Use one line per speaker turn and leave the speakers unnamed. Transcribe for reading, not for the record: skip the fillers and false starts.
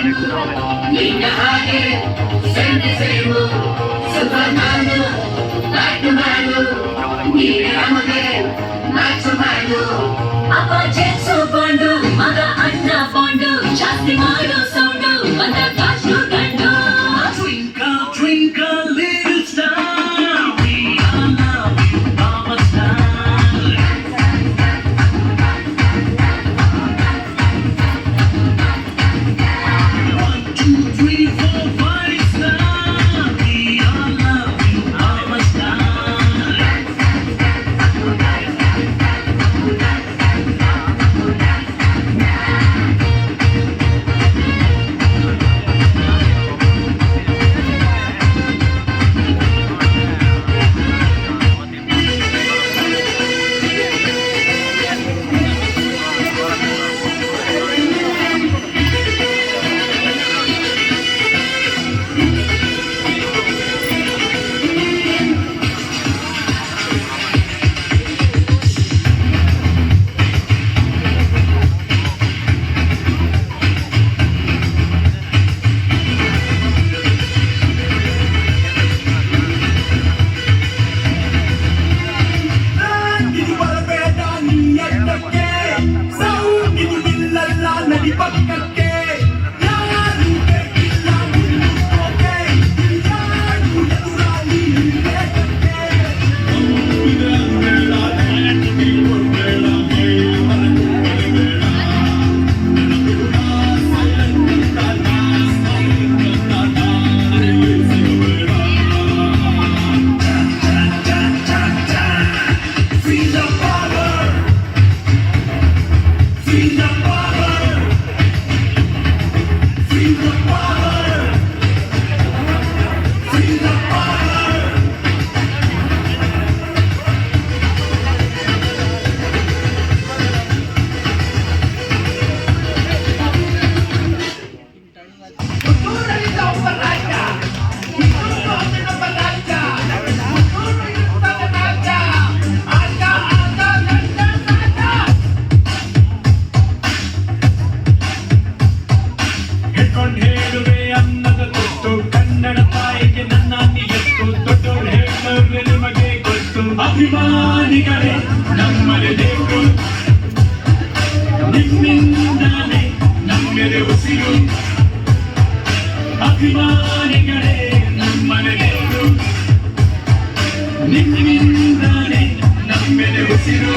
ನಿನ್ನ ಹಾಗೆ ಸೆಂಟೆ ಸೇರು ಸುಪರ್ಮಾನು ಬ್ಯಾಟ್ ಮಾಡು ನೀನೆ ನಮಗೆ ಮ್ಯಾಚ್ ಮಾಡು ಅಪ್ಪ ಜೆನ್ಸು ಬಾಂಡು ಮಗ ಅಣ್ಣ ಬಾಂಡು ಜಾಸ್ತಿ ಮಾಡೋ ಸೌಂಡು ಬಂದ ಕಾಶು ಗಂಡು twinkle twinkle little star we all love you our star 1 2 3 4 5 star we all love you our star ಪಕ್ಕಕ್ಕೆ ಯಾರು ಬೇಕಿಲ್ಲ ಮುನ್ನೋಕೆ ಯಾರು ಎದುರಾಳಿ ಬೇಕಕ್ಕೆ ನಂಬಿದ ಬೇಡ ನೆನಪಿ ಕೊಡಬೇಡ ಮೈ ಮರೆತು ಬೇಡ ನೆನಪಿಡುವ silent ಸಿಗಬೇಡ Feel the power Feel the power Feel the power Feel the power Tutunan daw palaja Tutunan ng palaja Tutunan yung palaja Aga, aga, ganda, ganda ಹೇಳ್ಕೊಂಡು ಹೇಳುವೆ ಅನ್ನದ ಗೊತ್ತು ಕನ್ನಡ ತಾಯಿಗೆ ನನ್ನ ನಿಯತ್ತು ದೊಡ್ಡವರು ಹೇಳೋರು ನಿಮಗೆ ಗೊತ್ತು ಅಭಿಮಾನಿಗಳೇ ನಮ್ಮನೆ ದೇವರು ನಿಮ್ಮಿಂದಾನೆ ನಮ್ಮೆದೆ ಉಸಿರು ಅಭಿಮಾನಿಗಳೇ ನಮ್ಮನೆ ದೇವರು ನಿಮ್ಮಿಂದಾನೆ ನಮ್ಮೆದೆ ಉಸಿರು